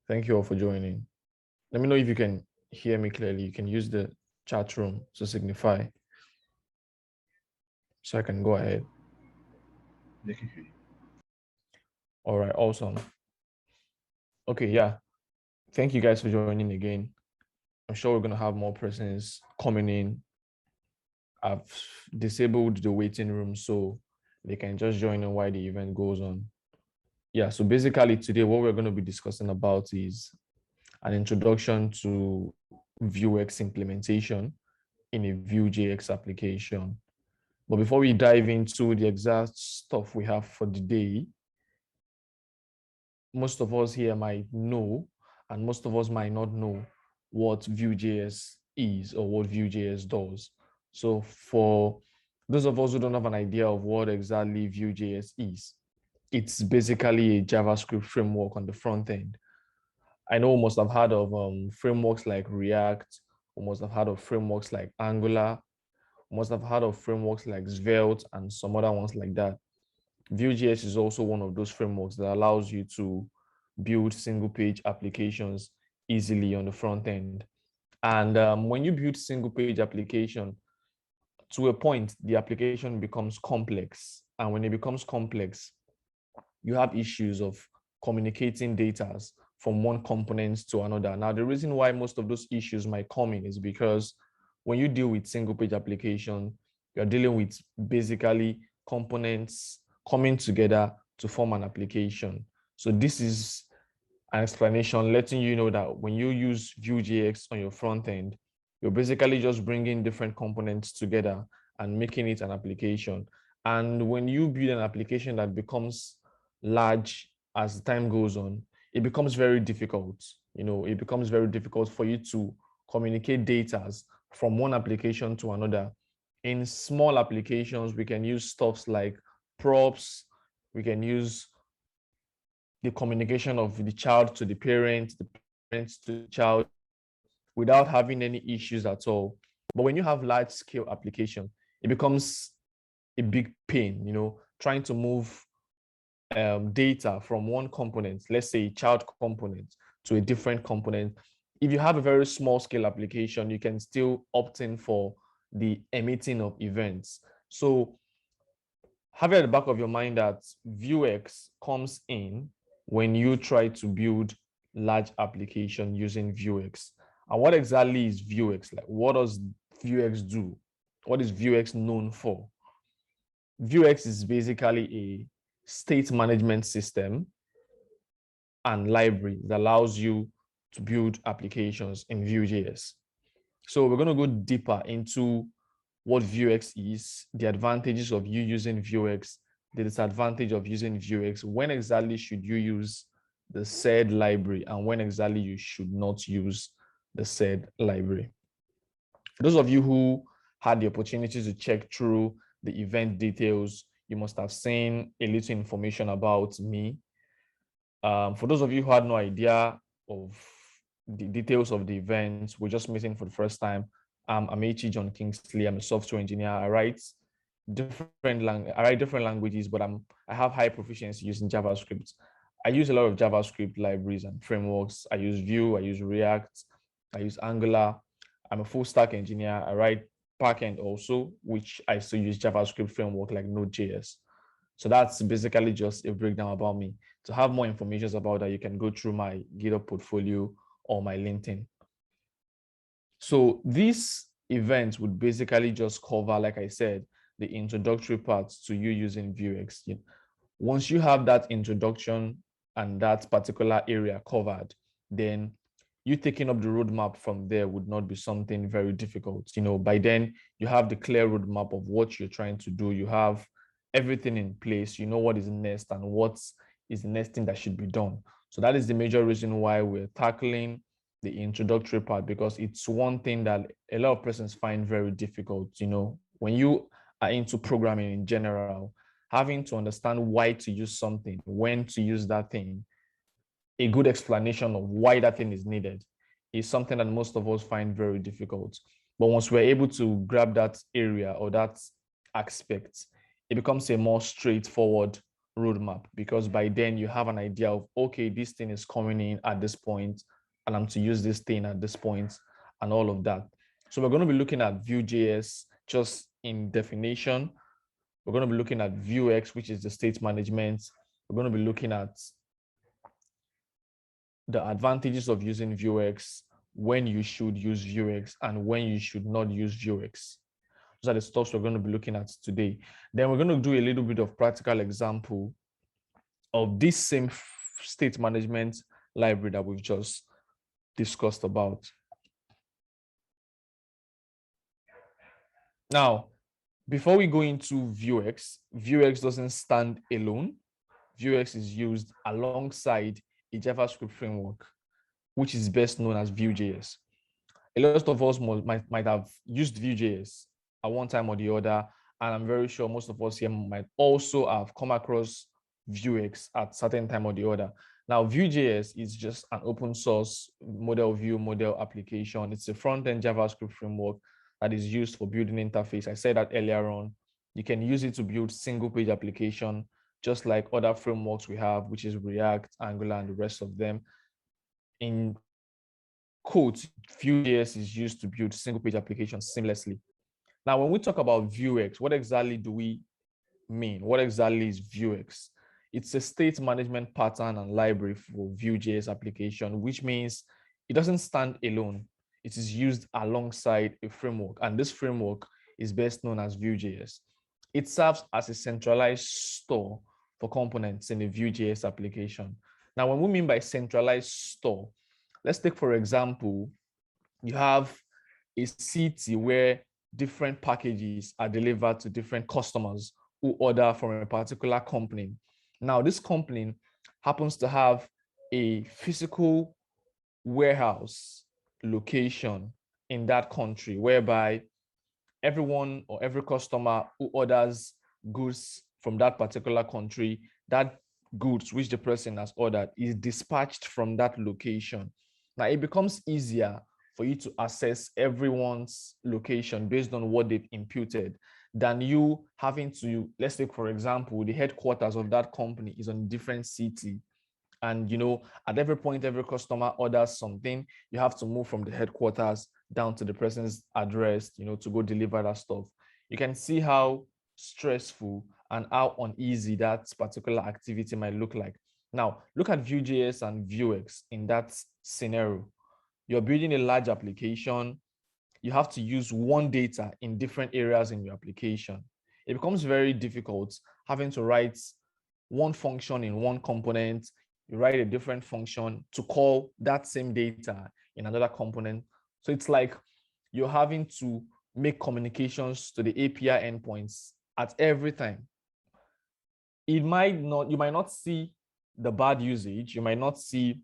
Thank you all for joining. Let me know if you can hear me clearly. You can use the chat room to signify so I can go ahead. All right, awesome. Okay, yeah. Thank you guys for joining again. I'm sure we're going to have more persons coming in. I've disabled the waiting room so they can just join in while the event goes on. Yeah, so basically today what we're going to be discussing about is an introduction to Vuex implementation in a Vue.js application. But before we dive into the exact stuff we have for the day, most of us here might know, and most of us might not know what Vue.js is or what Vue.js does. So for those of us who don't have an idea of what exactly Vue.js is, it's basically a JavaScript framework on the front end. I know we must have heard of frameworks like React, we must have heard of frameworks like Angular, we must have heard of frameworks like Svelte and some other ones like that. Vue.js is also one of those frameworks that allows you to build single page applications easily on the front end. And when you build single page application, to a point, the application becomes complex. And when it becomes complex, you have issues of communicating data from one component to another. Now, the reason why most of those issues might come in is because when you deal with single page application, you're dealing with basically components coming together to form an application. So this is an explanation letting you know that when you use Vue.js on your front end, you're basically just bringing different components together and making it an application. And when you build an application that becomes large as time goes on, it becomes very difficult. It becomes very difficult for you to communicate data from one application to another. In small applications, we can use stuffs like props. We can use the communication of the child to the parent, the parents to the child, without having any issues at all. But when you have large scale application, it becomes a big pain, trying to move data from one component, let's say child component, to a different component. If you have a very small scale application, you can still opt in for the emitting of events. So have it at the back of your mind that Vuex comes in when you try to build large application using Vuex. And what exactly is Vuex? Like, what does Vuex do? What is Vuex known for? Vuex is basically a state management system and library that allows you to build applications in Vue.js. So we're going to go deeper into what Vuex is, the advantages of you using Vuex, the disadvantage of using Vuex, when exactly should you use the said library, and when exactly you should not use the said library. For those of you who had the opportunity to check through the event details, you must have seen a little information about me. For those of you who had no idea of the details of the event, we're just meeting for the first time. I'm Amaechi Johnkingsley. I'm a software engineer. I write different languages, but I have high proficiency using JavaScript. I use a lot of JavaScript libraries and frameworks. I use Vue, I use React, I use Angular. I'm a full stack engineer. I write backend also, which I still use JavaScript framework like Node.js. So that's basically just a breakdown about me. To have more information about that, you can go through my GitHub portfolio or my LinkedIn. So this event would basically just cover, like I said, the introductory parts to you using Vuex. Once you have that introduction and that particular area covered, then you taking up the roadmap from there would not be something very difficult. By then you have the clear roadmap of what you're trying to do. You have everything in place. You know what is next and what is the next thing that should be done. So that is the major reason why we're tackling the introductory part, because it's one thing that a lot of persons find very difficult. When you are into programming in general, having to understand why to use something, when to use that thing, a good explanation of why that thing is needed is something that most of us find very difficult. But once we're able to grab that area or that aspect, it becomes a more straightforward roadmap, because by then you have an idea of, okay, this thing is coming in at this point and I'm to use this thing at this point and all of that. So we're going to be looking at Vue.js just in definition. We're going to be looking at Vuex, which is the state management. We're going to be looking at the advantages of using Vuex, when you should use Vuex and when you should not use Vuex. Those are the stuff we're going to be looking at today. Then we're going to do a little bit of practical example of this same state management library that we've just discussed about. Now, before we go into Vuex, Vuex doesn't stand alone. Vuex is used alongside a JavaScript framework, which is best known as Vue.js. A lot of us might have used Vue.js at one time or the other, and I'm very sure most of us here might also have come across Vuex at certain time or the other. Now, Vue.js is just an open source model view model application. It's a front-end JavaScript framework that is used for building interface. I said that earlier on. You can use it to build single-page application, just like other frameworks we have, which is React, Angular, and the rest of them. In quotes, Vue.js is used to build single-page applications seamlessly. Now, when we talk about Vuex, what exactly do we mean? What exactly is Vuex? It's a state management pattern and library for Vue.js application, which means it doesn't stand alone. It is used alongside a framework, and this framework is best known as Vue.js. It serves as a centralized store for components in a Vue.js application. Now, when we mean by centralized store, let's take, for example, you have a city where different packages are delivered to different customers who order from a particular company. Now, this company happens to have a physical warehouse location in that country, whereby everyone or every customer who orders goods from that particular country, that goods which the person has ordered is dispatched from that location. Now, it becomes easier for you to assess everyone's location based on what they've imputed than you having to, let's take, for example, the headquarters of that company is on a different city. And, at every point, every customer orders something, you have to move from the headquarters down to the person's address, to go deliver that stuff. You can see how stressful and how uneasy that particular activity might look like. Now, look at Vue.js and Vuex in that scenario. You're building a large application. You have to use one data in different areas in your application. It becomes very difficult having to write one function in one component. You write a different function to call that same data in another component. So it's like you're having to make communications to the API endpoints at every time. You might not see the bad usage. You might not see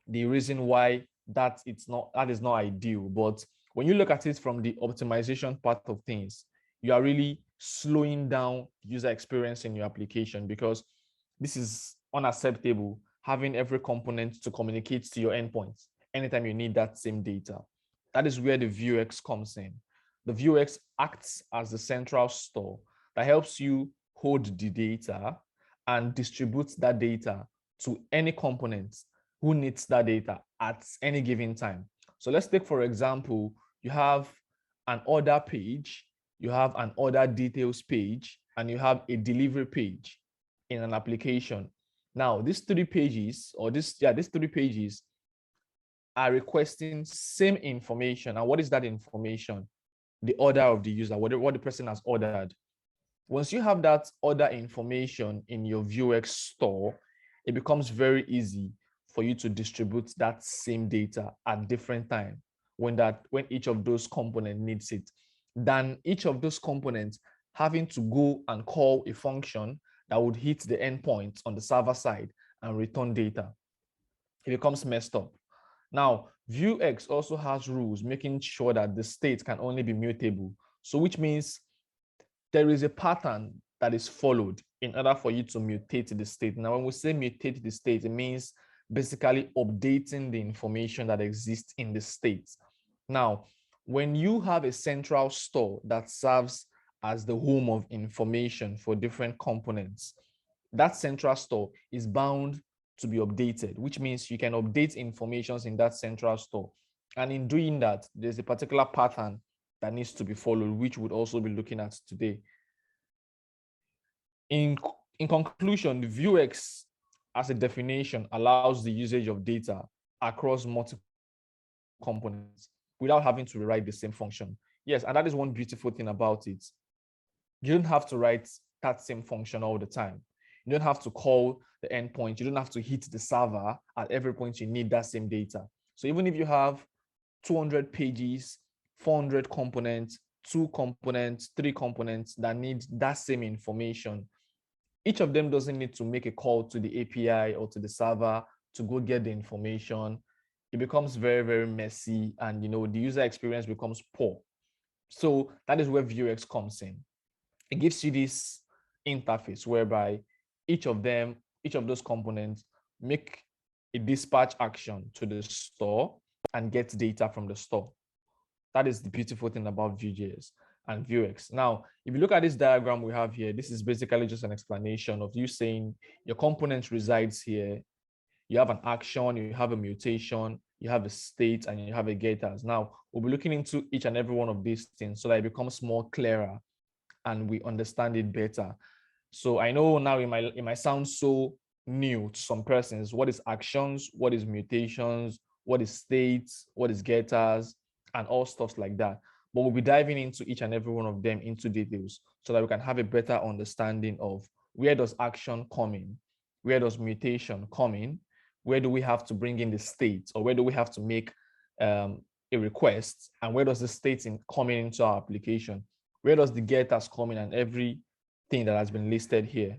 the reason why that is not ideal. But when you look at it from the optimization part of things, you are really slowing down user experience in your application, because this is unacceptable, having every component to communicate to your endpoints anytime you need that same data. That is where the Vuex comes in. The Vuex acts as the central store that helps you hold the data and distribute that data to any component who needs that data at any given time. So let's take, for example, you have an order page, you have an order details page, and you have a delivery page in an application. Now, these three pages are requesting same information. And what is that information? The order of the user, what the person has ordered. Once you have that order information in your Vuex store, it becomes very easy for you to distribute that same data at different time when each of those components needs it, than each of those components having to go and call a function that would hit the endpoint on the server side and return data. It becomes messed up. Now, Vuex also has rules making sure that the state can only be mutable. So which means there is a pattern that is followed in order for you to mutate the state. Now, when we say mutate the state, it means basically updating the information that exists in the state. Now, when you have a central store that serves as the home of information for different components, that central store is bound to be updated, which means you can update informations in that central store. And in doing that, there's a particular pattern that needs to be followed, which we'll also be looking at today. In conclusion, Vuex as a definition allows the usage of data across multiple components without having to rewrite the same function. Yes, and that is one beautiful thing about it. You don't have to write that same function all the time. You don't have to call the endpoint. You don't have to hit the server at every point you need that same data. So even if you have 200 pages, 400 components, 2 components, 3 components that need that same information, each of them doesn't need to make a call to the API or to the server to go get the information. It becomes very, very messy, and the user experience becomes poor. So that is where Vuex comes in. It gives you this interface whereby each of those components make a dispatch action to the store and get data from the store. That is the beautiful thing about Vue.js and Vuex. Now, if you look at this diagram we have here, this is basically just an explanation of you saying your component resides here. You have an action, you have a mutation, you have a state, and you have a getters. Now, we'll be looking into each and every one of these things so that it becomes more clearer and we understand it better. So I know now it might sound so new to some persons. What is actions? What is mutations? What is states? What is getters? And all stuff like that. But we'll be diving into each and every one of them into details so that we can have a better understanding of where does action come in? Where does mutation come in? Where do we have to bring in the state, or where do we have to make a request? And where does the state come into our application? Where does the getters come in, and everything that has been listed here?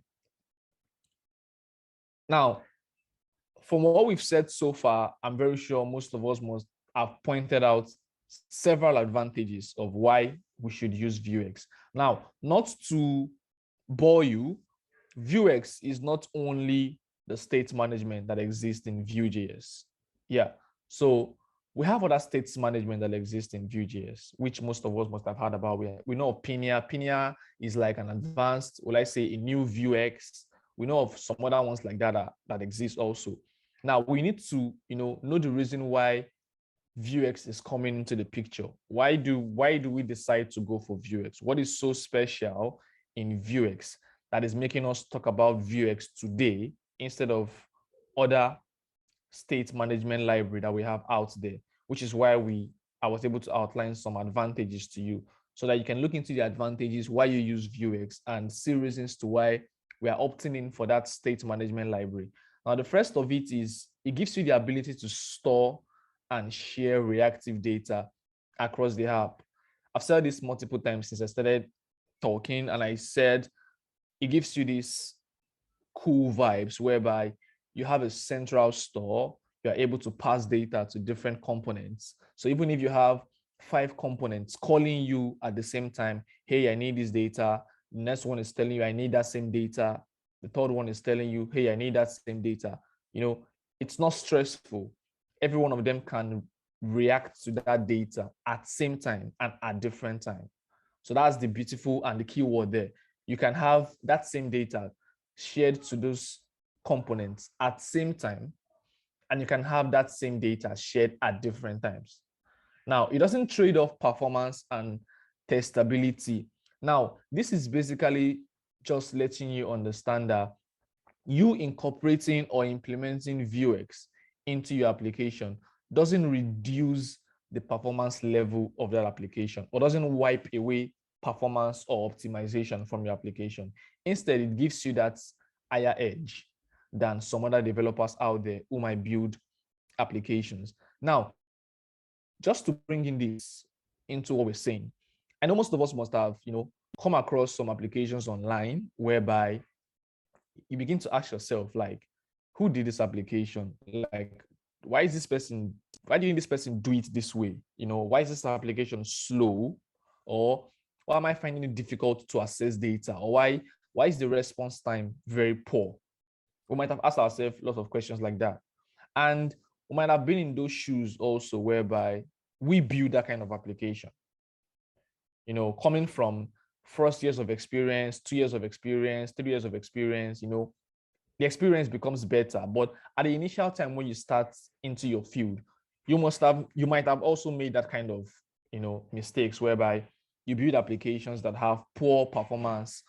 Now, from what we've said so far, I'm very sure most of us must have pointed out several advantages of why we should use Vuex. Now, not to bore you, Vuex is not only the state management that exists in Vue.js. Yeah, so we have other states management that exist in Vue.js, which most of us must have heard about. We know of Pinia. Pinia is like an advanced, will I say, a new Vuex. We know of some other ones like that that exist also. Now, we need to know the reason why Vuex is coming into the picture. Why do we decide to go for Vuex? What is so special in Vuex that is making us talk about Vuex today instead of other state management library that we have out there? Which is why I was able to outline some advantages to you so that you can look into the advantages, why you use Vuex, and see reasons to why we are opting in for that state management library. Now, the first of it is it gives you the ability to store and share reactive data across the app. I've said this multiple times since I started talking, and I said it gives you these cool vibes whereby you have a central store, you're able to pass data to different components. So even if you have 5 components calling you at the same time, hey, I need this data. The next one is telling you, I need that same data. The third one is telling you, hey, I need that same data. It's not stressful. Every one of them can react to that data at the same time and at different time. So that's the beautiful and the key word there. You can have that same data shared to those components at the same time, and you can have that same data shared at different times. Now, it doesn't trade off performance and testability. Now, this is basically just letting you understand that you incorporating or implementing Vuex into your application doesn't reduce the performance level of that application, or doesn't wipe away performance or optimization from your application. Instead, it gives you that higher edge than some other developers out there who might build applications. Now, just to bring in this into what we're saying, I know most of us must have, come across some applications online whereby you begin to ask yourself, like, who did this application? Like, why did this person do it this way? Why is this application slow? Or why am I finding it difficult to access data? Or why is the response time very poor? We might have asked ourselves lots of questions like that. And we might have been in those shoes also, whereby we build that kind of application. Coming from first years of experience, 2 years of experience, 3 years of experience, the experience becomes better. But at the initial time when you start into your field, you might have also made that kind of, mistakes whereby you build applications that have poor performance.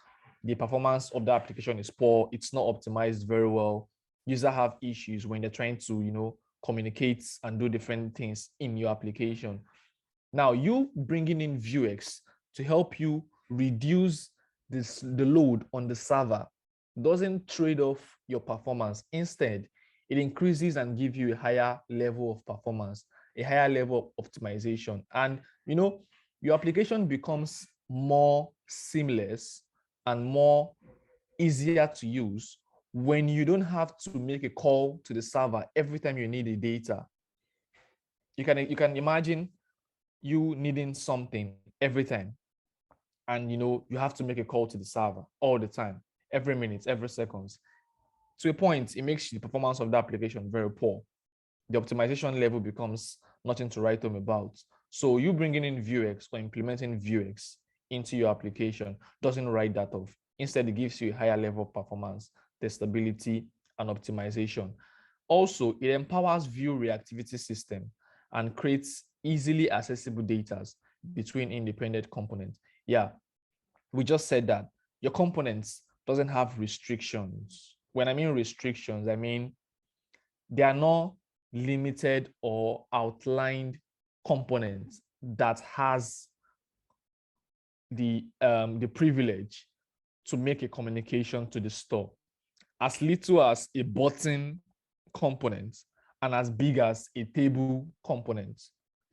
The performance of the application is poor. It's not optimized very well. Users have issues when they're trying to, communicate and do different things in your application. Now, you bringing in Vuex to help you reduce the load on the server doesn't trade off your performance. Instead, it increases and gives you a higher level of performance, a higher level of optimization. And, your application becomes more seamless and more easier to use when you don't have to make a call to the server every time you need the data. You can imagine you needing something every time, and you have to make a call to the server all the time, every minute, every seconds. To a point, it makes the performance of the application very poor. The optimization level becomes nothing to write home about. So you bringing in Vuex or implementing Vuex into your application doesn't write that off. Instead, it gives you a higher level of performance, testability, and optimization. Also, it empowers Vue reactivity system and creates easily accessible data between independent components. Yeah, we just said that your components doesn't have restrictions. When I mean restrictions, I mean they are not limited or outlined components that has the privilege to make a communication to the store. As little as a button component and as big as a table component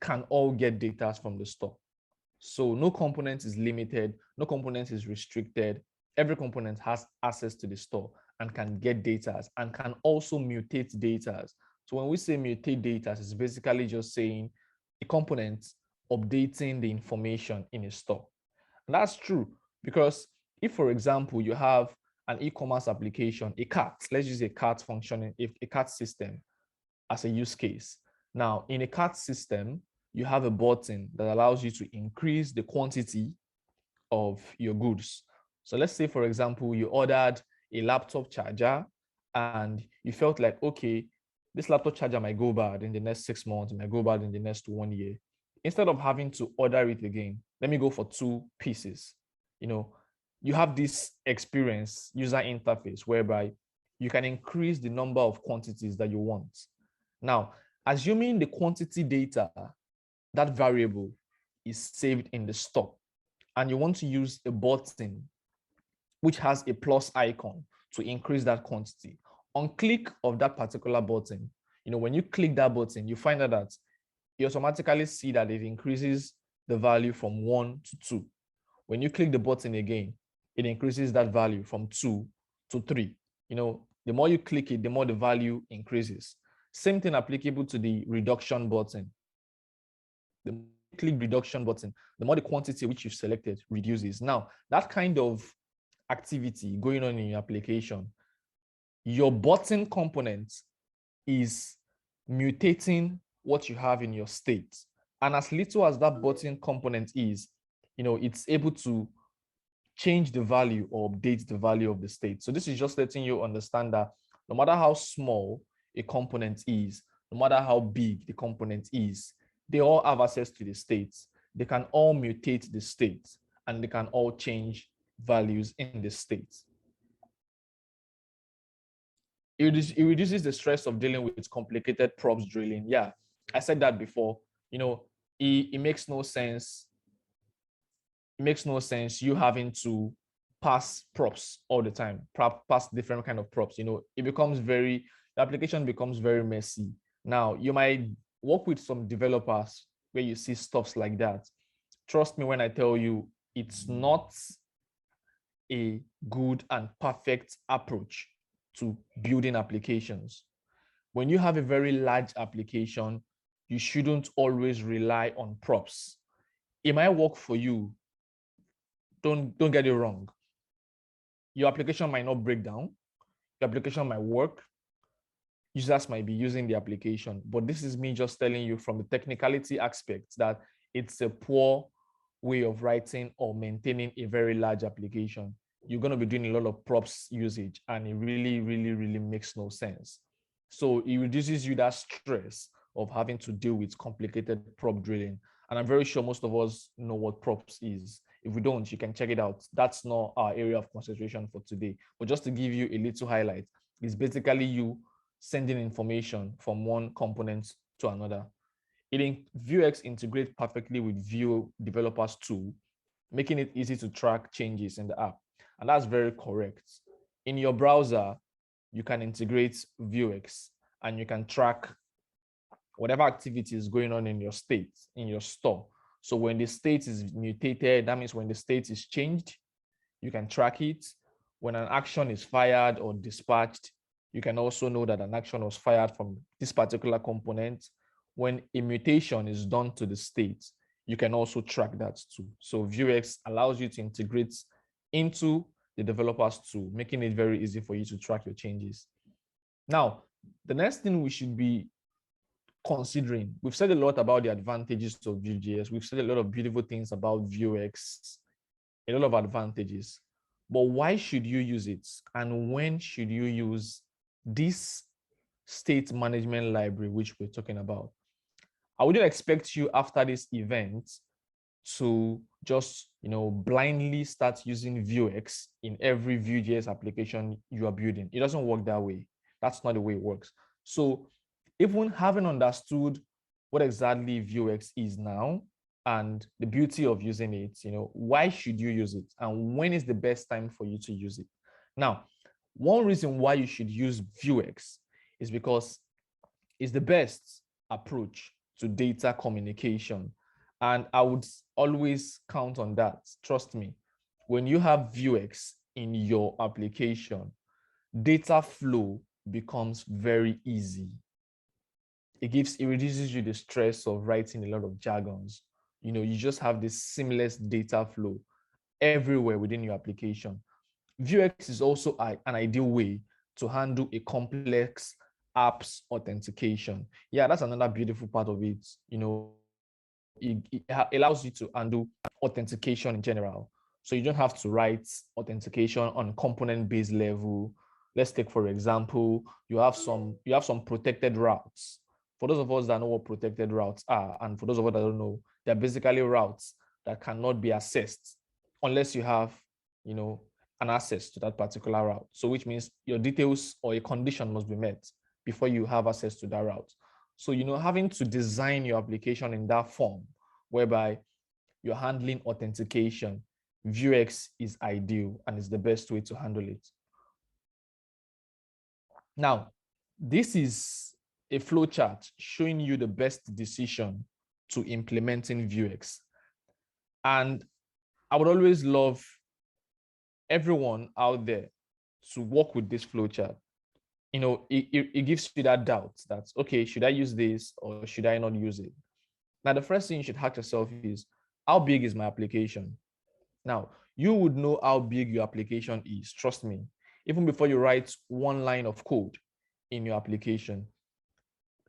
can all get data from the store. So no component is limited, no component is restricted. Every component has access to the store and can get data and can also mutate data. So when we say mutate data, it's basically just saying a component updating the information in a store. And that's true because if, for example, you have an e-commerce application, a cart, let's use a cart functioning, a cart system as a use case. Now, in a cart system, you have a button that allows you to increase the quantity of your goods. So let's say, for example, you ordered a laptop charger and you felt like, okay, this laptop charger might go bad in the next 6 months, it might go bad in the next 1 year. Instead of having to order it again, let me go for 2 pieces. You have this experience user interface whereby you can increase the number of quantities that you want. Now, assuming the quantity data, that variable is saved in the store, and you want to use a button which has a plus icon to increase that quantity. On click of that particular button, when you click that button, you find out that you automatically see that it increases the value from 1 to 2. When you click the button again, it increases that value from 2 to 3. The more you click it, the more the value increases. Same thing applicable to the reduction button. The more you click reduction button, the more the quantity which you've selected reduces. Now, that kind of activity going on in your application, your button component is mutating what you have in your state. And as little as that button component is, it's able to change the value or update the value of the state. So this is just letting you understand that no matter how small a component is, no matter how big the component is, they all have access to the states. They can all mutate the states and they can all change values in the states. It reduces the stress of dealing with complicated props drilling. Yeah, I said that before. It makes no sense. It makes no sense you having to pass props all the time, pass different kind of props. The application becomes very messy. Now, you might work with some developers where you see stuffs like that. Trust me when I tell you, it's not a good and perfect approach to building applications. When you have a very large application, you shouldn't always rely on props. It might work for you. Don't get it wrong. Your application might not break down. Your application might work. Users might be using the application, but this is me just telling you from the technicality aspect that it's a poor way of writing or maintaining a very large application. you're going to be doing a lot of props usage, and it really, really, really makes no sense. So it reduces you that stress of having to deal with complicated prop drilling. And I'm very sure most of us know what props is. If we don't, you can check it out. That's not our area of concentration for today. But just to give you a little highlight, it's basically you sending information from one component to another. Vuex integrates perfectly with Vue Developers Tool, making it easy to track changes in the app. And that's very correct. In your browser, you can integrate Vuex and you can track whatever activity is going on in your state, in your store. So when the state is mutated, that means when the state is changed, you can track it. When an action is fired or dispatched, you can also know that an action was fired from this particular component. When a mutation is done to the state, you can also track that too. So Vuex allows you to integrate into the developers tool, making it very easy for you to track your changes. Now, the next thing we should be considering, we've said a lot about the advantages of Vue.js. We've said a lot of beautiful things about Vuex, a lot of advantages. But why should you use it? And when should you use this state management library, which we're talking about? I wouldn't expect you after this event to just blindly start using Vuex in every Vue.js application you are building. It doesn't work that way. That's not the way it works. So even having understood what exactly Vuex is now and the beauty of using it, why should you use it and when is the best time for you to use it? Now, one reason why you should use Vuex is because it's the best approach to data communication. And I would always count on that. Trust me, when you have Vuex in your application, data flow becomes very easy. It reduces you the stress of writing a lot of jargons. You just have this seamless data flow everywhere within your application. Vuex is also an ideal way to handle a complex apps authentication. Yeah, that's another beautiful part of it. It allows you to handle authentication in general. So you don't have to write authentication on component-based level. Let's take, for example, you have some protected routes. For those of us that know what protected routes are, and for those of us that don't know, they're basically routes that cannot be accessed unless you have, an access to that particular route. So which means your details or a condition must be met before you have access to that route. So, having to design your application in that form, whereby you're handling authentication, Vuex is ideal and is the best way to handle it. Now, this is a flowchart showing you the best decision to implementing Vuex. And I would always love everyone out there to work with this flowchart. It gives you that doubt that, okay, should I use this or should I not use it? Now, the first thing you should ask yourself is, how big is my application? Now, you would know how big your application is, trust me, even before you write one line of code in your application.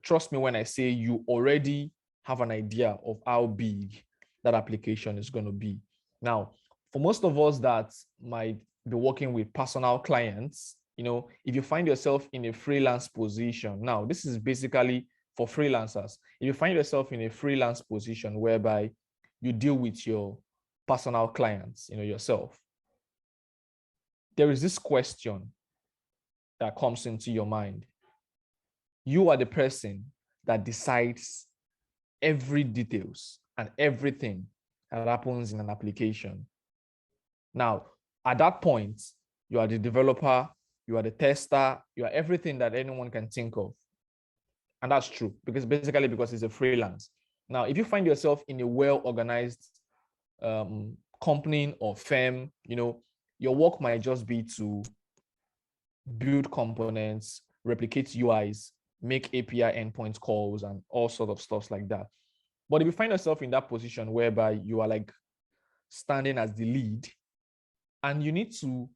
Trust me when I say you already have an idea of how big that application is going to be. Now, for most of us that might be working with personal clients, if you find yourself in a freelance position, now this is basically for freelancers. If you find yourself in a freelance position whereby you deal with your personal clients, yourself, there is this question that comes into your mind. You are the person that decides every details and everything that happens in an application. Now, at that point, you are the developer, you are the tester, you are everything that anyone can think of. And that's true because it's a freelance. Now, if you find yourself in a well-organized company or firm, your work might just be to build components, replicate UIs, make API endpoint calls, and all sorts of stuff like that. But if you find yourself in that position whereby you are like standing as the lead, and you need to,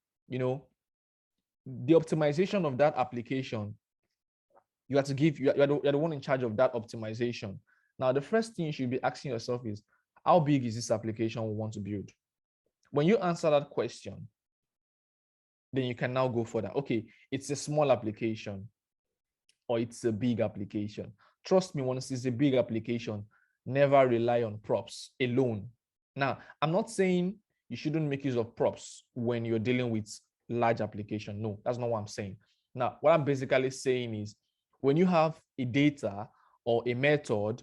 the optimization of that application, you have to give, you're the one in charge of that optimization. Now, the first thing you should be asking yourself is, how big is this application we want to build? When you answer that question, then you can now go further. Okay, it's a small application or it's a big application. Trust me, once it's a big application, never rely on props alone. Now, I'm not saying you shouldn't make use of props when you're dealing with large application. No, that's not what I'm saying. Now, what I'm basically saying is when you have a data or a method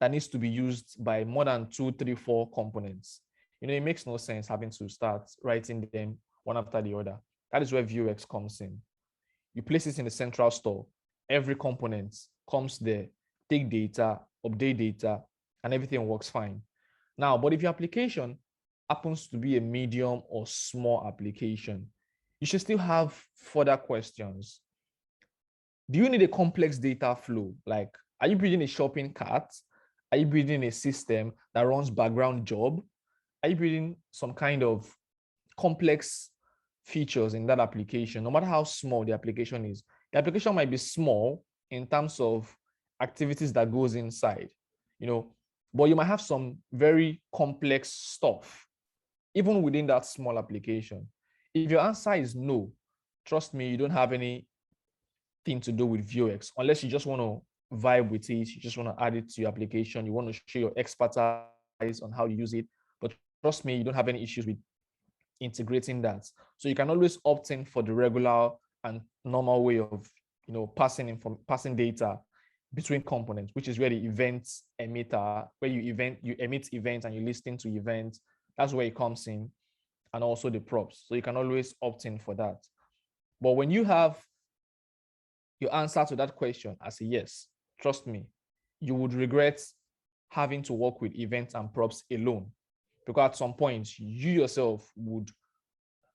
that needs to be used by more than 2, 3, 4 components, it makes no sense having to start writing them one after the other. That is where Vuex comes in. You place it in the central store. Every component comes there, take data, update data, and everything works fine. Now, but if your application happens to be a medium or small application, you should still have further questions. Do you need a complex data flow? Like, are you building a shopping cart? Are you building a system that runs background job? Are you building some kind of complex features in that application? No matter how small the application is, the application might be small in terms of activities that goes inside, but you might have some very complex stuff even within that small application. If your answer is no, trust me, you don't have anything to do with Vuex unless you just want to vibe with it, you just want to add it to your application, you want to show your expertise on how you use it. But trust me, you don't have any issues with integrating that. So you can always opt in for the regular and normal way of passing data between components, which is where the events emitter, where you emit events and you listen to events. That's where it comes in, and also the props. So you can always opt in for that. But when you have your answer to that question as a yes, trust me, you would regret having to work with events and props alone, because at some point you yourself would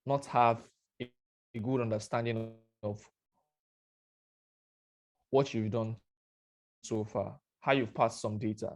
not have a good understanding of what you've done so far, how you've passed some data.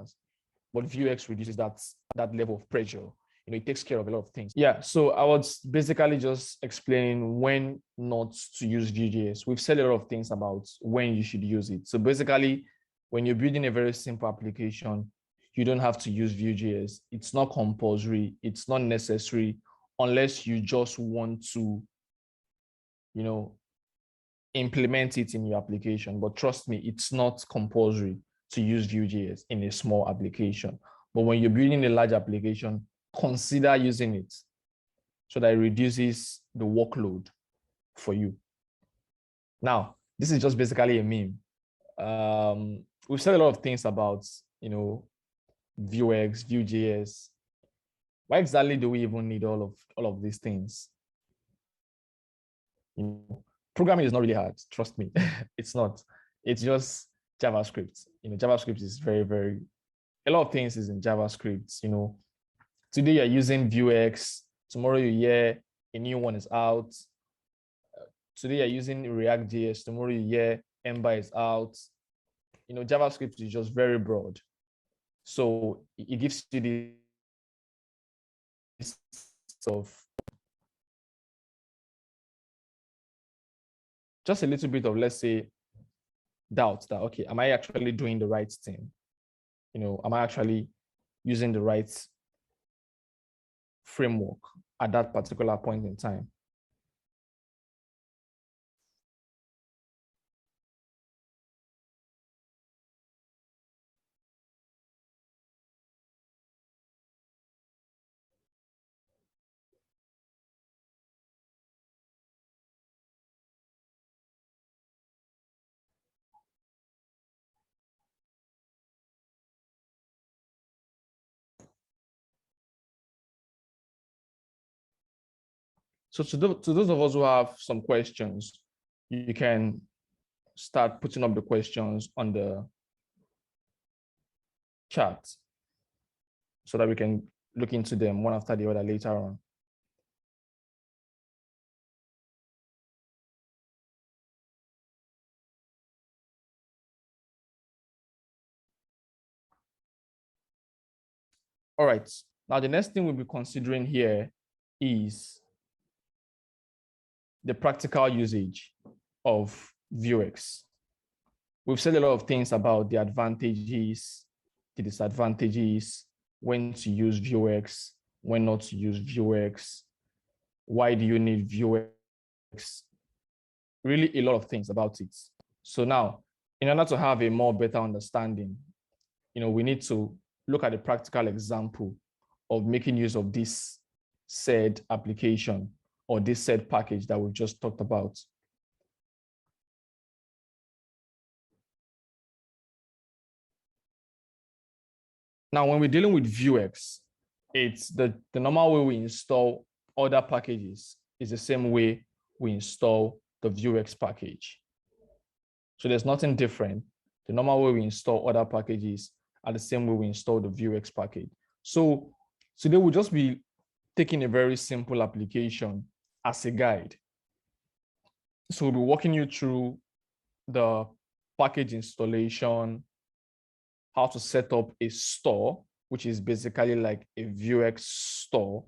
But Vuex reduces that level of pressure. It takes care of a lot of things. Yeah, so I was basically just explaining when not to use Vue.js. We've said a lot of things about when you should use it. So basically, when you're building a very simple application, you don't have to use Vue.js. It's not compulsory. It's not necessary unless you just want to, implement it in your application. But trust me, it's not compulsory to use Vue.js in a small application. But when you're building a large application, consider using it so that it reduces the workload for you. Now, this is just basically a meme. We've said a lot of things about, Vuex, Vue.js. Why exactly do we even need all of these things? Programming is not really hard. Trust me, it's not. It's just JavaScript. JavaScript is very, very, a lot of things is in JavaScript. Today you're using Vuex. Tomorrow you hear a new one is out. Today you're using React.js. Tomorrow you hear Ember is out. JavaScript is just very broad. So it gives you this of just a little bit of, let's say, doubt that, okay, am I actually doing the right thing? Am I actually using the right framework at that particular point in time? So to those of us who have some questions, you can start putting up the questions on the chat so that we can look into them one after the other later on. All right. Now, the next thing we'll be considering here is the practical usage of Vuex. We've said a lot of things about the advantages, the disadvantages, when to use Vuex, when not to use Vuex, why do you need Vuex, really a lot of things about it. So now, in order to have a more better understanding, we need to look at a practical example of making use of this said application or this said package that we've just talked about. Now, when we're dealing with Vuex, it's the normal way we install other packages is the same way we install the Vuex package. So there's nothing different. The normal way we install other packages are the same way we install the Vuex package. So today we'll just be taking a very simple application as a guide. So we'll be walking you through the package installation, how to set up a store, which is basically like a Vuex store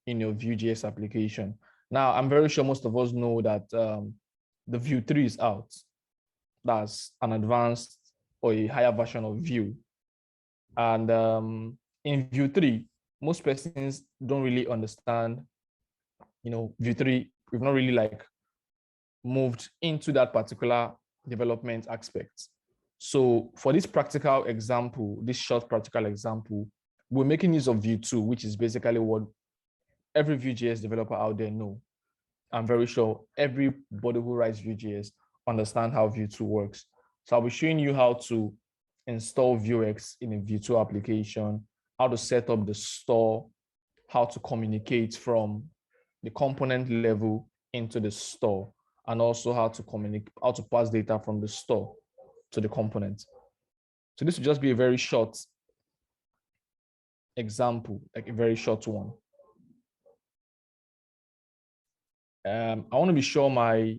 in your Vue.js application. Now, I'm very sure most of us know that the Vue 3 is out. That's an advanced or a higher version of Vue. And in Vue 3, most persons don't really understand, Vue 3, we've not really like moved into that particular development aspect. So for this practical example, this short practical example, we're making use of Vue 2, which is basically what every Vue.js developer out there know. I'm very sure everybody who writes Vue.js understand how Vue 2 works. So I'll be showing you how to install Vuex in a Vue 2 application, how to set up the store, how to communicate from the component level into the store, and also how to pass data from the store to the component. So this will just be a very short example, like a very short one. I want to be sure my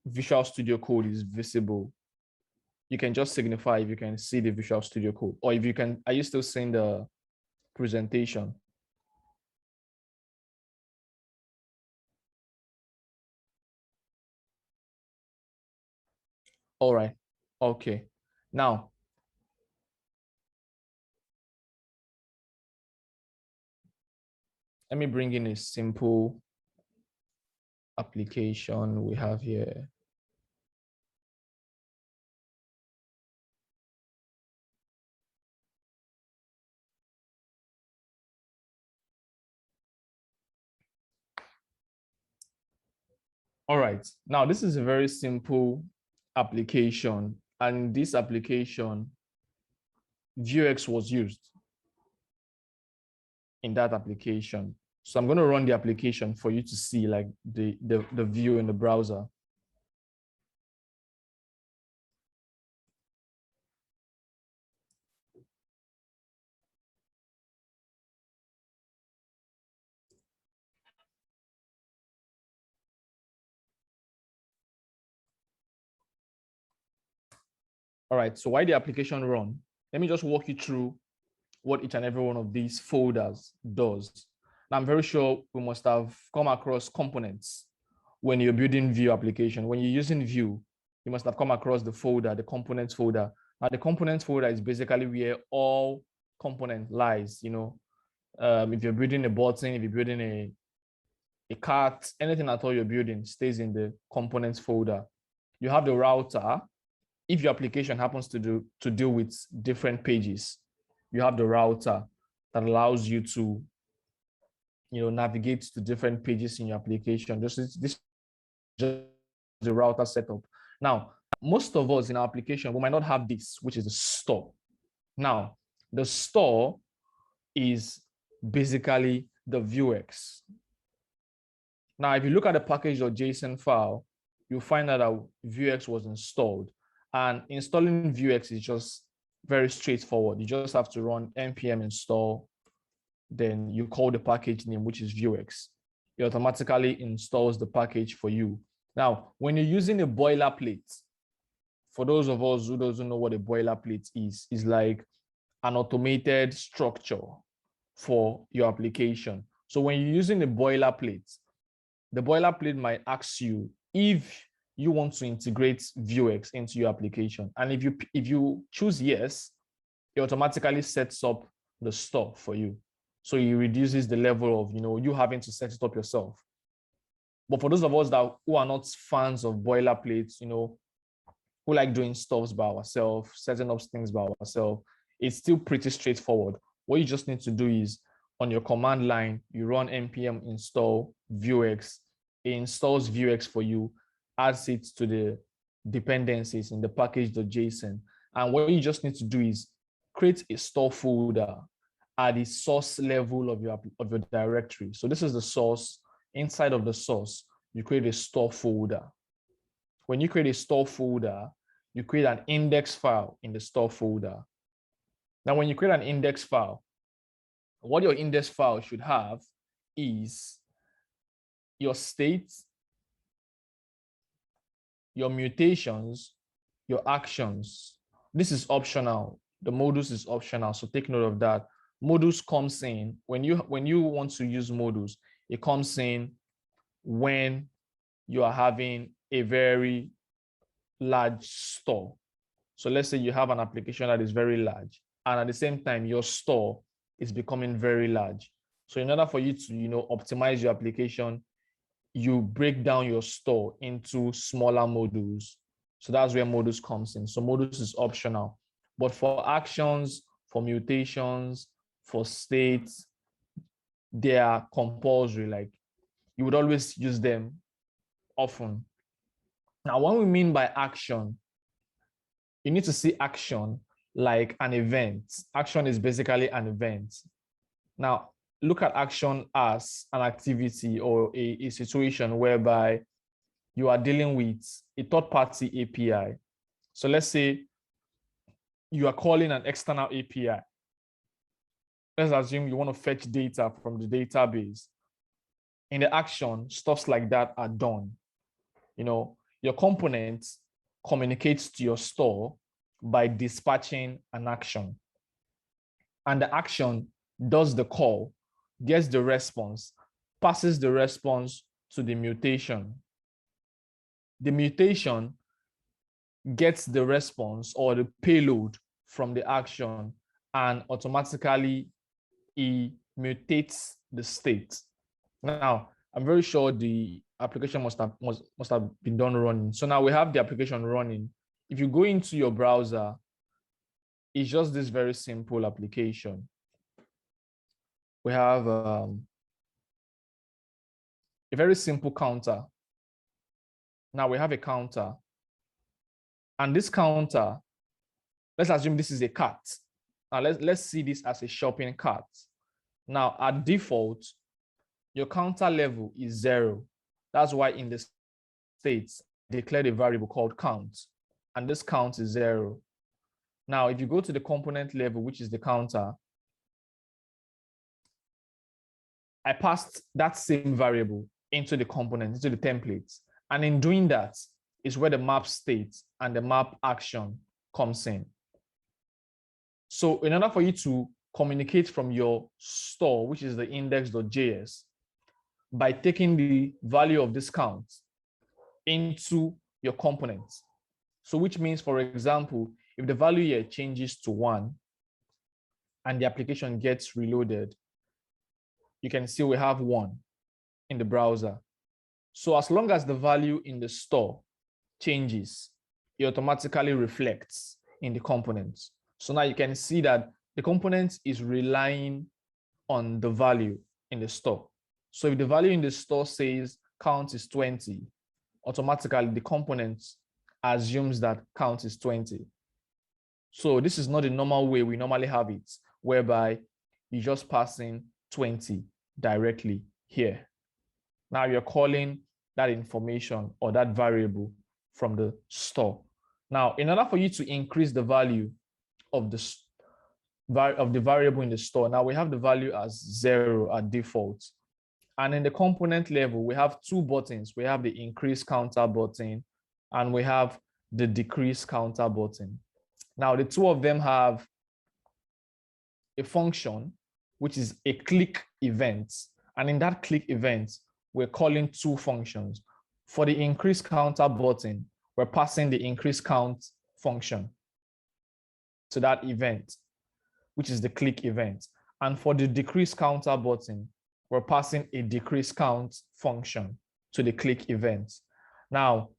Visual Studio Code is visible. You can just signify if you can see the Visual Studio Code, or if you can, are you still seeing the presentation? All right, okay. Now, let me bring in a simple application we have here. All right, now this is a very simple application, and this application, Vuex was used in that application. So I'm going to run the application for you to see like the view in the browser. All right, so while the application run, let me just walk you through what each and every one of these folders does. Now, I'm very sure we must have come across components when you're building Vue application. When you're using Vue, you must have come across the folder, the components folder. Now, the components folder is basically where all component lies. If you're building a button, if you're building a cart, anything at all you're building stays in the components folder. You have the router. If your application happens to deal with different pages, you have the router that allows you to navigate to different pages in your application. This is just the router setup. Now, most of us in our application, we might not have this, which is the store. Now, the store is basically the Vuex. Now, if you look at the package.json file, you'll find out that Vuex was installed. And installing Vuex is just very straightforward. You just have to run npm install, then you call the package name, which is Vuex. It automatically installs the package for you. Now, when you're using a boilerplate, for those of us who doesn't know what a boilerplate is like an automated structure for your application. So when you're using a boilerplate, the boilerplate might ask you if you want to integrate Vuex into your application. And if you choose yes, it automatically sets up the store for you. So it reduces the level of you having to set it up yourself. But for those of us who are not fans of boilerplates, who like doing stuffs by ourselves, setting up things by ourselves, it's still pretty straightforward. What you just need to do is on your command line, you run npm install Vuex. It installs Vuex for you, adds it to the dependencies in the package.json. And what you just need to do is create a store folder at the source level of your directory. So this is the source. Inside of the source, you create a store folder. When you create a store folder, you create an index file in the store folder. Now, when you create an index file, what your index file should have is your state, your mutations, your actions. This is optional. The modus is optional, so take note of that. Modus comes in when you want to use modus. It comes in when you are having a very large store. So let's say you have an application that is very large, and at the same time, your store is becoming very large. So in order for you to optimize your application, you break down your store into smaller modules. So that's where modus comes in. So modus is optional. But for actions, for mutations, for states, they are compulsory. Like you would always use them often. Now, what we mean by action, you need to see action like an event. Action is basically an event. Now, look at action as an activity or a situation whereby you are dealing with a third-party API. So let's say you are calling an external API. Let's assume you want to fetch data from the database. In the action, stuffs like that are done. Your component communicates to your store by dispatching an action. And the action does the call, gets the response, passes the response to the mutation. The mutation gets the response or the payload from the action and automatically it mutates the state. Now, I'm very sure the application must have been done running. So now we have the application running. If you go into your browser, it's just this very simple application. We have a very simple counter. Now we have a counter. And this counter, let's assume this is a cart. Now let's see this as a shopping cart. Now at default, your counter level is 0. That's why in the states, declared a variable called count. And this count is 0. Now, if you go to the component level, which is the counter, I passed that same variable into the component, into the templates. And in doing that is where the map state and the map action comes in. So in order for you to communicate from your store, which is the index.js, by taking the value of this count into your components. So which means, for example, if the value here changes to 1 and the application gets reloaded, you can see we have 1 in the browser. So as long as the value in the store changes, it automatically reflects in the components. So now you can see that the component is relying on the value in the store. So if the value in the store says count is 20, automatically the component assumes that count is 20. So this is not the normal way we normally have it, whereby you just pass in 20 directly here. Now you're calling that information or that variable from the store. Now, in order for you to increase the value of the variable in the store, now we have the value as 0 at default. And in the component level, we have 2 buttons. We have the increase counter button and we have the decrease counter button. Now, the 2 of them have a function, which is a click event. And in that click event, we're calling 2 functions. For the increase counter button, we're passing the increase count function to that event, which is the click event. And for the decrease counter button, we're passing a decrease count function. to the click event. Now,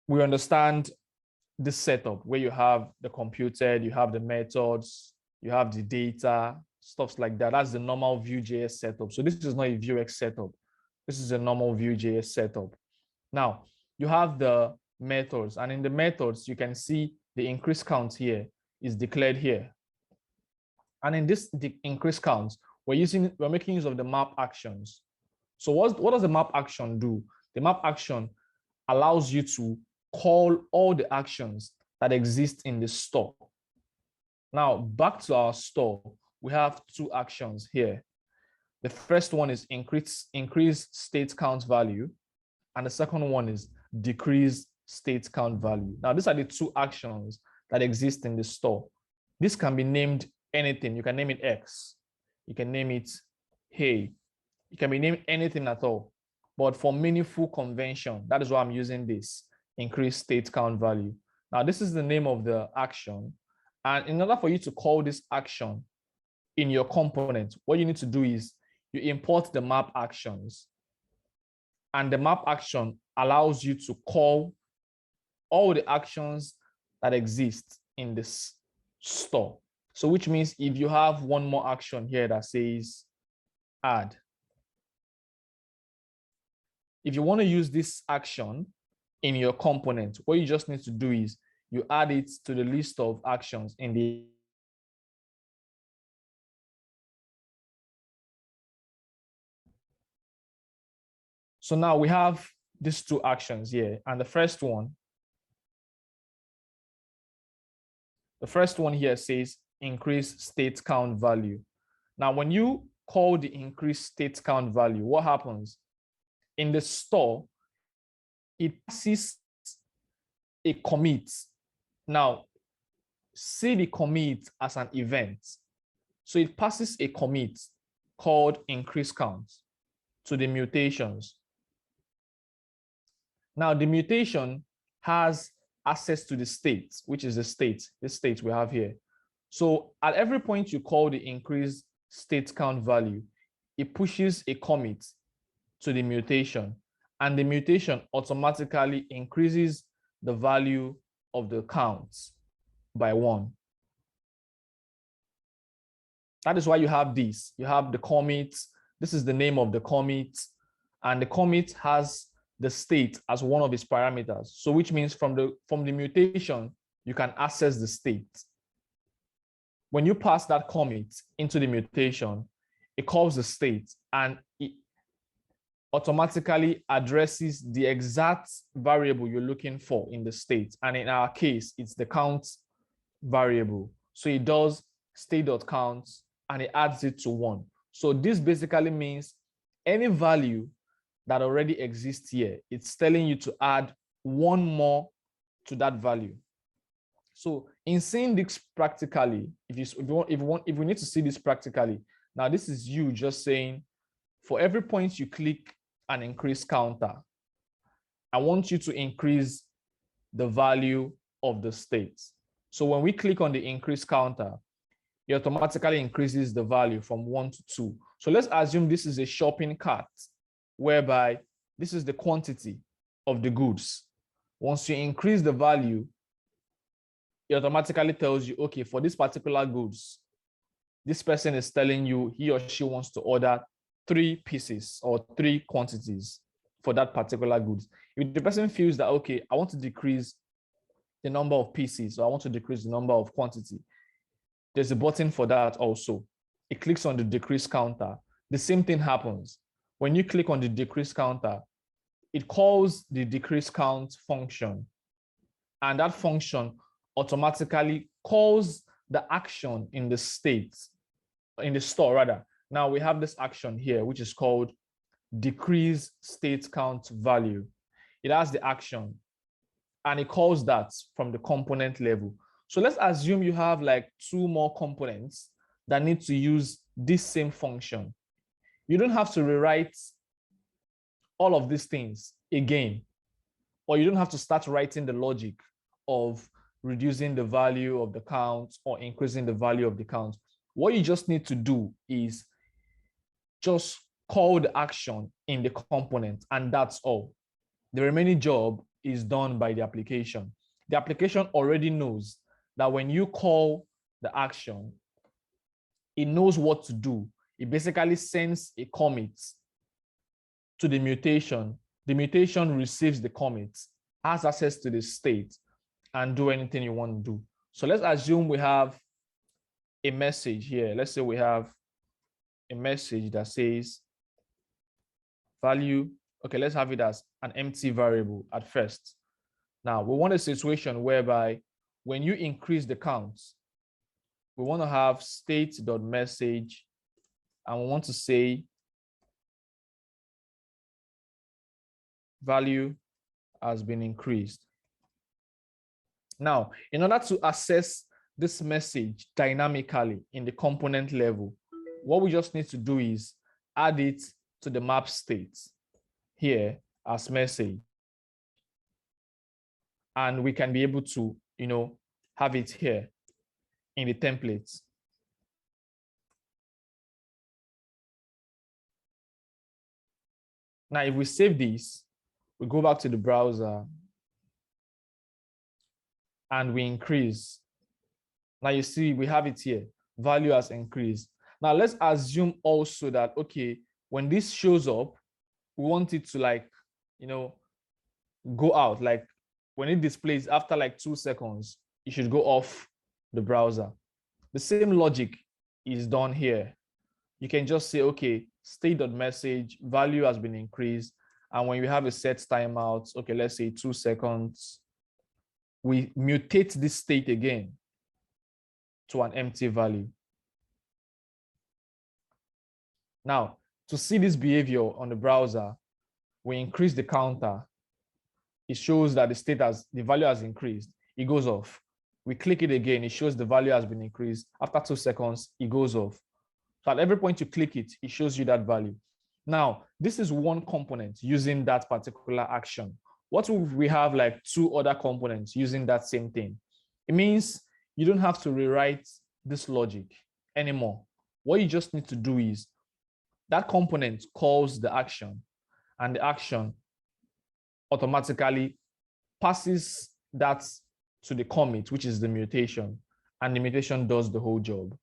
we understand this setup where you have the computed, you have the methods, you have the data, stuff like that. That's the normal Vue.js setup. So this is not a Vuex setup. This is a normal Vue.js setup. Now, you have the methods, and in the methods, you can see the increase count here is declared here. And in this increase count, we're making use of the map actions. So what does the map action do? The map action allows you to call all the actions that exist in the store. Now, back to our store, we have two actions here. The first one is increase state count value, and the second one is decrease state count value. Now, these are the two actions that exist in the store. This can be named anything. You can name it X. You can name it Hey. You can be named anything at all. But for meaningful convention, that is why I'm using this, increase state count value. Now, this is the name of the action. And in order for you to call this action in your component, what you need to do is you import the map actions. And the map action allows you to call all the actions that exist in this store. So which means if you have one more action here that says add, if you want to use this action in your component, what you just need to do is you add it to the list of actions in the So now we have these two actions here. And the first one here says increase state count value. Now, when you call the increase state count value, what happens? In the store, it passes a commit. Now, see the commit as an event. So it passes a commit called increase count to the mutations. Now, the mutation has access to the state, which is the state we have here. So at every point you call the increase state count value, it pushes a commit to the mutation, and the mutation automatically increases the value of the counts by 1. That is why you have this. You have the commit. This is the name of the commit, and the commit has the state as one of its parameters. So which means from the mutation, you can access the state. When you pass that commit into the mutation, it calls the state and it automatically addresses the exact variable you're looking for in the state. And in our case, it's the count variable. So it does state.count and it adds it to 1. So this basically means any value that already exists here, it's telling you to add 1 more to that value. So in seeing this practically, if we need to see this practically, now this is you just saying, for every point you click an increase counter, I want you to increase the value of the state. So when we click on the increase counter, it automatically increases the value from 1 to 2. So let's assume this is a shopping cart, whereby this is the quantity of the goods. Once you increase the value, it automatically tells you, okay, for this particular goods, this person is telling you he or she wants to order 3 pieces or 3 quantities for that particular goods. If the person feels that, okay, I want to decrease the number of pieces, or I want to decrease the number of quantity, there's a button for that also. It clicks on the decrease counter. The same thing happens. When you click on the decrease counter, it calls the decrease count function. And that function automatically calls the action in the state, in the store rather. Now we have this action here, which is called decrease state count value. It has the action and it calls that from the component level. So let's assume you have like 2 more components that need to use this same function. You don't have to rewrite all of these things again, or you don't have to start writing the logic of reducing the value of the count or increasing the value of the count. What you just need to do is just call the action in the component, and that's all. The remaining job is done by the application. The application already knows that when you call the action, it knows what to do. It basically sends a commit to the mutation. The mutation receives the commit, has access to the state, and do anything you want to do. So let's assume we have a message here. Let's say we have a message that says value. Okay, let's have it as an empty variable at first. Now, we want a situation whereby when you increase the counts, we want to have state.message, and we want to say value has been increased. Now, in order to access this message dynamically in the component level, what we just need to do is add it to the map state here as message. And we can be able to, have it here in the templates. Now, if we save this, we go back to the browser and we increase. Now you see, we have it here. Value has increased. Now let's assume also that, okay, when this shows up, we want it to go out. Like when it displays after like 2 seconds, it should go off the browser. The same logic is done here. You can just say, okay, state.message, value has been increased. And when you have a set timeout, okay, let's say 2 seconds, we mutate this state again to an empty value. Now, to see this behavior on the browser, we increase the counter. It shows that the value has increased. It goes off. We click it again. It shows the value has been increased. After 2 seconds, it goes off. So at every point you click it, it shows you that value. Now, this is one component using that particular action. What if we have like 2 other components using that same thing? It means you don't have to rewrite this logic anymore. What you just need to do is that component calls the action, and the action automatically passes that to the commit, which is the mutation, and the mutation does the whole job.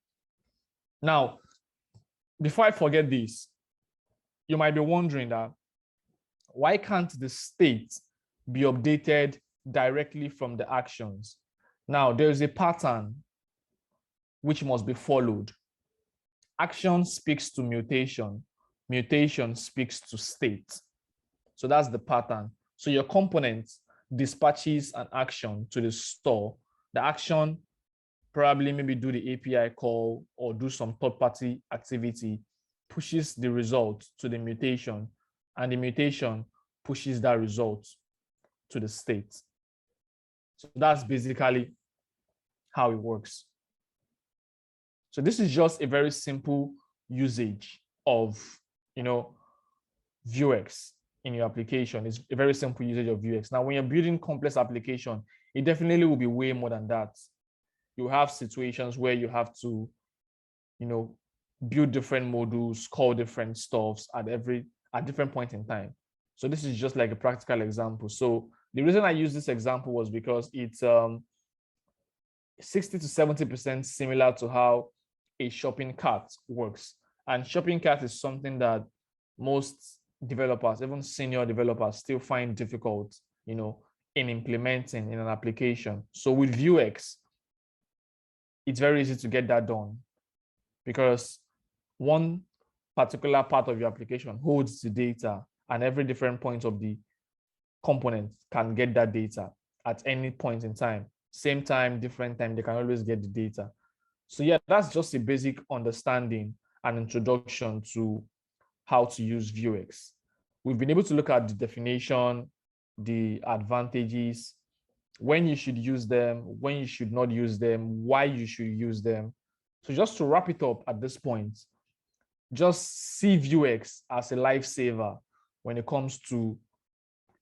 Now, before I forget this, you might be wondering that why can't the state be updated directly from the actions? Now, there's a pattern which must be followed. Action speaks to mutation. Mutation speaks to state. So that's the pattern. So your component dispatches an action to the store. The action probably maybe do the API call or do some third-party activity, pushes the result to the mutation, and the mutation pushes that result to the state. So that's basically how it works. So this is just a very simple usage of, Vuex in your application. It's a very simple usage of Vuex. Now, when you're building complex application, it definitely will be way more than that. You have situations where you have to, build different modules, call different stuffs at different point in time. So this is just like a practical example. So the reason I use this example was because it's 60 to 70% similar to how a shopping cart works. And shopping cart is something that most developers, even senior developers, still find difficult, in implementing in an application. So with Vuex, it's very easy to get that done because one particular part of your application holds the data, and every different point of the component can get that data at any point in time. Same time, different time, they can always get the data. So yeah, that's just a basic understanding and introduction to how to use Vuex. We've been able to look at the definition, the advantages, when you should use them, when you should not use them, why you should use them. So just to wrap it up at this point, just see Vuex as a lifesaver when it comes to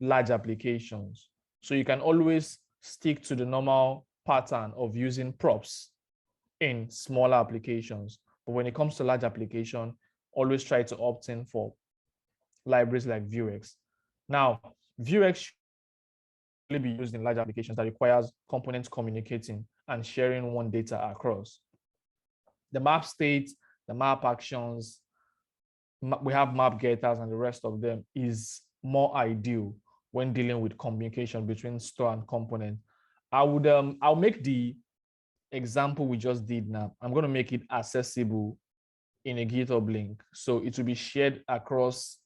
large applications. So you can always stick to the normal pattern of using props in smaller applications. But when it comes to large application, always try to opt in for libraries like Vuex. Now, Vuex should be used in large applications that requires components communicating and sharing one data across. The map state, the map actions, we have map getters and the rest of them is more ideal when dealing with communication between store and component. I'll make the example we just did now. I'm going to make it accessible in a GitHub link. So it will be shared across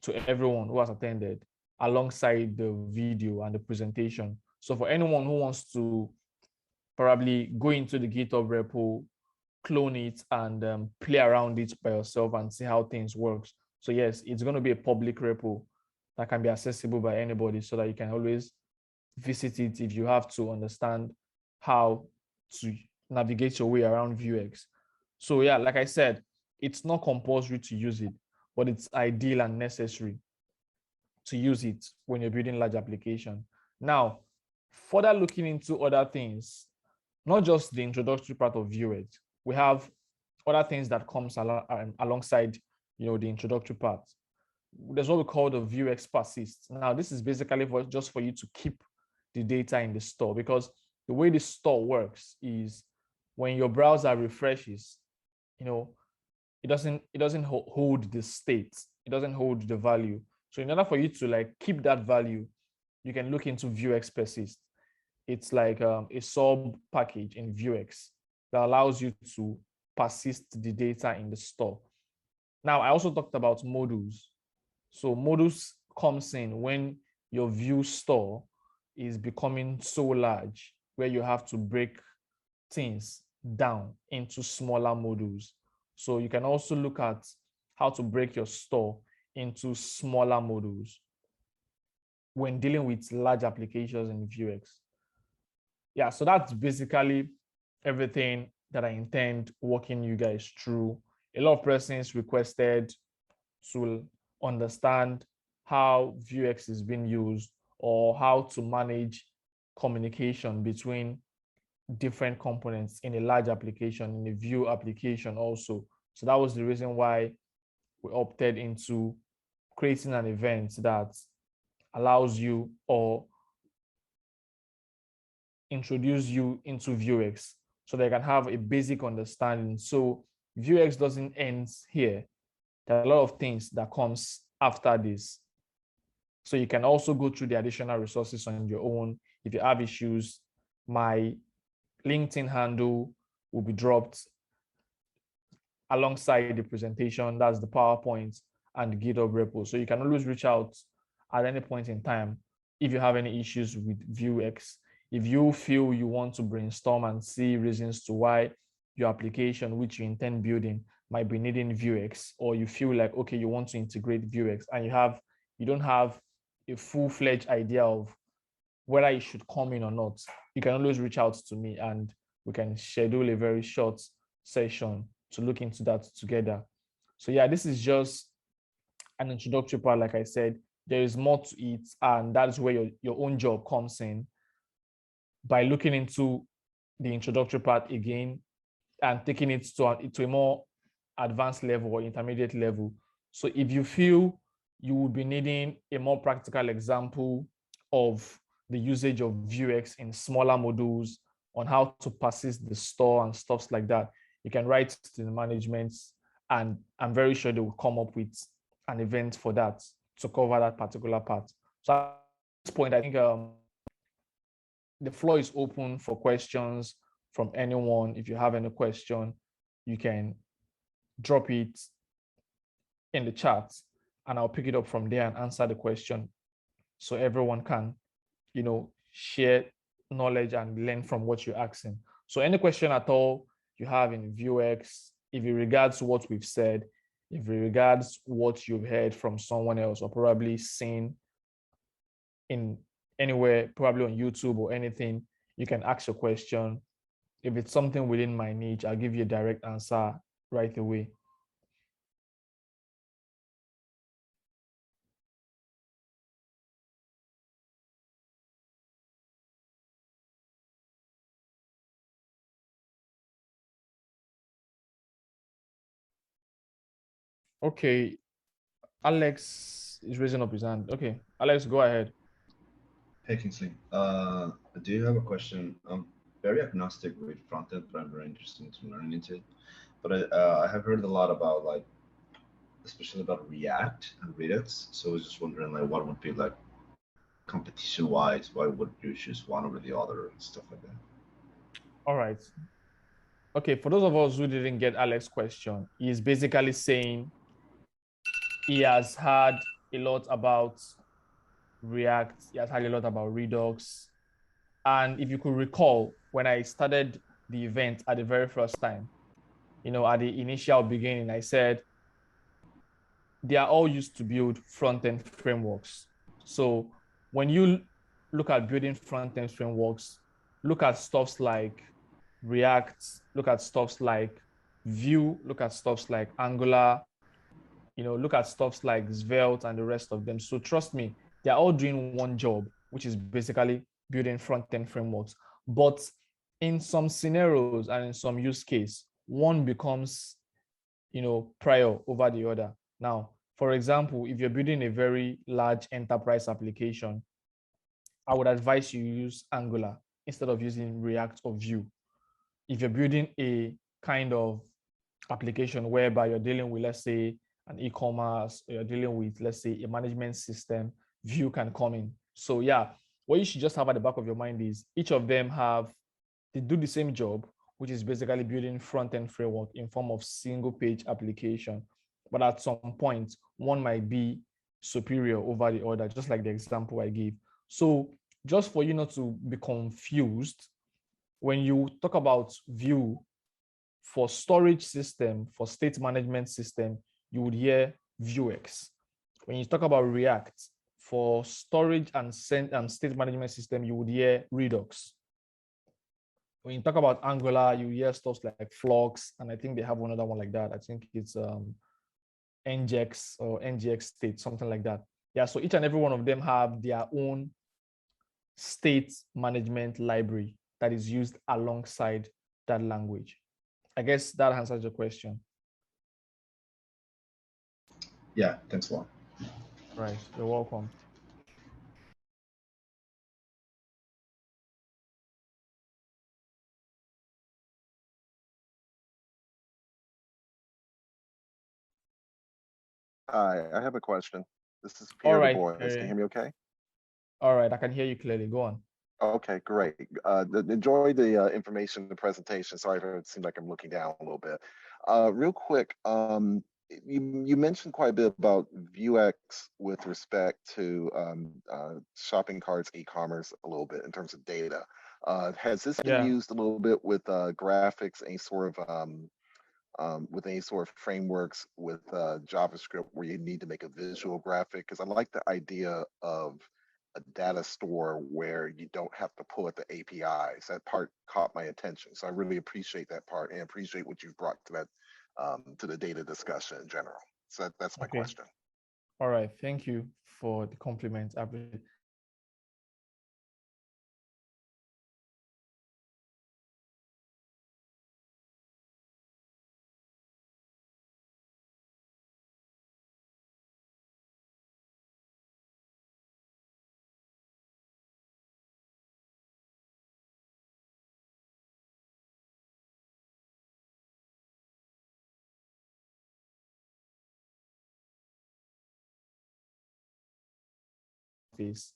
to everyone who has attended alongside the video and the presentation. So for anyone who wants to probably go into the GitHub repo, clone it, and play around it by yourself and see how things works. So yes, it's going to be a public repo that can be accessible by anybody so that you can always visit it if you have to understand how to navigate your way around Vuex. So yeah, like I said, it's not compulsory to use it, but it's ideal and necessary to use it when you're building large application. Now, further looking into other things, not just the introductory part of Vuex, we have other things that comes alongside, the introductory part. There's what we call the Vuex persist. Now, this is basically just for you to keep the data in the store, because the way the store works is when your browser refreshes, it doesn't hold the state, it doesn't hold the value. So in order for you to keep that value, you can look into Vuex persist. It's like a sub package in Vuex that allows you to persist the data in the store. Now, I also talked about modules. So modules comes in when your Vue store is becoming so large where you have to break things down into smaller modules. So you can also look at how to break your store into smaller modules when dealing with large applications in Vuex. Yeah, so that's basically everything that I intend walking you guys through. A lot of persons requested to understand how Vuex is being used or how to manage communication between different components in a large application, in a Vue application also. So that was the reason why we opted into creating an event that allows you or introduce you into Vuex so they can have a basic understanding. So Vuex doesn't end here. There are a lot of things that comes after this. So you can also go through the additional resources on your own. If you have issues, my LinkedIn handle will be dropped alongside the presentation. That's the PowerPoint and the GitHub repo. So you can always reach out at any point in time if you have any issues with Vuex. If you feel you want to brainstorm and see reasons to why your application, which you intend building, might be needing Vuex, or you feel like, okay, you want to integrate Vuex and you don't have a full-fledged idea of whether it should come in or not, you can always reach out to me and we can schedule a very short session to look into that together. So yeah, this is just an introductory part. Like I said, there is more to it, and that's where your own job comes in by looking into the introductory part again and taking it to a more advanced level or intermediate level. So if you feel you would be needing a more practical example of the usage of Vuex in smaller modules, on how to persist the store and stuff like that, you can write to the management, and I'm very sure they will come up with an event for that to cover that particular part. So at this point, I think the floor is open for questions from anyone. If you have any question, you can drop it in the chat and I'll pick it up from there and answer the question so everyone can, share knowledge and learn from what you're asking. So any question at all you have in Vuex, if it regards what we've said, if it regards what you've heard from someone else or probably seen in anywhere, probably on YouTube or anything, you can ask your question. If it's something within my niche, I'll give you a direct answer right away. Okay, Alex is raising up his hand. Okay, Alex, go ahead. Hey Kingsley, I do have a question. I'm very agnostic with front end, but I'm very interested in learning into it. But I have heard a lot about like, especially about React and Redux. So I was just wondering like, what would be like competition wise? Why would you choose one over the other and stuff like that? All right. Okay, for those of us who didn't get Alex's question, he's basically saying he has heard a lot about React, he has heard a lot about Redux. And if you could recall, when I started the event at the very first time, at the initial beginning, I said they are all used to build front-end frameworks. So when you look at building front-end frameworks, look at stuffs like React, look at stuffs like Vue, look at stuffs like Angular, look at stuffs like Svelte and the rest of them. So trust me, they're all doing one job, which is basically building front-end frameworks. But in some scenarios and in some use case, one becomes, prior over the other. Now, for example, if you're building a very large enterprise application, I would advise you use Angular instead of using React or Vue. If you're building a kind of application whereby you're dealing with, let's say, an e-commerce, or you're dealing with, let's say, a management system, Vue can come in. So yeah, what you should just have at the back of your mind is each of them they do the same job, which is basically building front-end framework in form of single page application. But at some point, one might be superior over the other, just like the example I gave. So just for you not to be confused, when you talk about Vue for storage system, for state management system, you would hear Vuex. When you talk about React for storage and state management system, you would hear Redux. When you talk about Angular, you hear stuff like Flux, and I think they have another one like that. I think it's NGX or NGX state, something like that. Yeah, so each and every one of them have their own state management library that is used alongside that language. I guess that answers your question. Yeah, thanks a lot. Right, you're welcome. Hi, I have a question. This is All Pierre Du right, Bois. Can you hear Perry. me okay? All right, I can hear you clearly. Go on. Okay, great. Enjoy the information, the presentation. Sorry if it seems like I'm looking down a little bit. Real quick, you mentioned quite a bit about Vuex with respect to shopping carts, e-commerce a little bit in terms of data. Has this been Yeah. used a little bit with graphics, with any sort of frameworks with JavaScript where you need to make a visual graphic? Because I like the idea of a data store where you don't have to pull at the APIs. That part caught my attention. So I really appreciate that part and appreciate what you've brought to that to the data discussion in general. So that's my Okay. question. All right. Thank you for the compliment. I appreciate it. This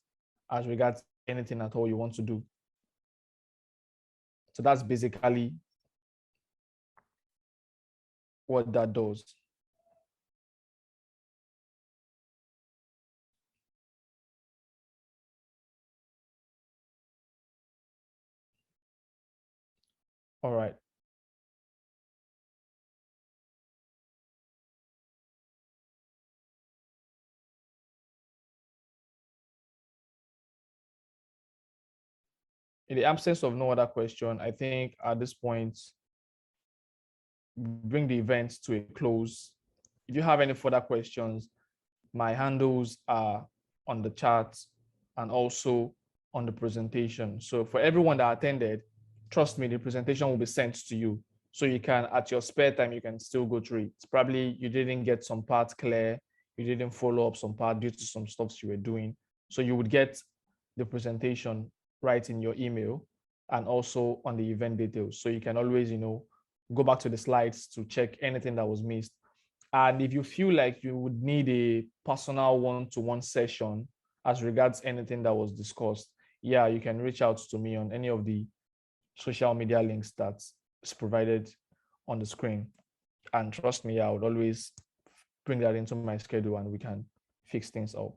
as regards anything at all you want to do. So that's basically what that does. All right. In the absence of no other question, I think at this point, bring the event to a close. If you have any further questions, my handles are on the chat and also on the presentation. So for everyone that attended, trust me, the presentation will be sent to you. So you can, at your spare time, you can still go through it. Probably you didn't get some parts clear, you didn't follow up some part due to some stuff you were doing. So you would get the presentation right in your email and also on the event details. So you can always, go back to the slides to check anything that was missed. And if you feel like you would need a personal one-to-one session as regards anything that was discussed, yeah, you can reach out to me on any of the social media links that's provided on the screen. And trust me, I would always bring that into my schedule and we can fix things up.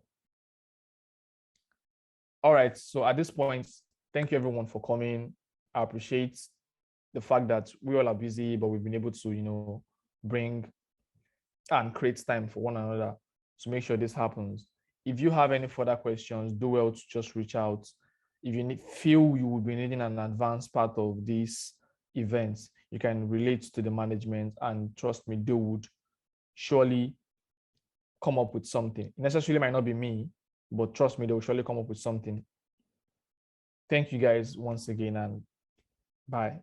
All right, so at this point, thank you everyone for coming. I appreciate the fact that we all are busy, but we've been able to, bring and create time for one another to make sure this happens. If you have any further questions, do well to just reach out. If you feel you will be needing an advanced part of these events, you can relate to the management, and trust me, they would surely come up with something. It necessarily might not be me, but trust me, they will surely come up with something. Thank you guys once again, and bye.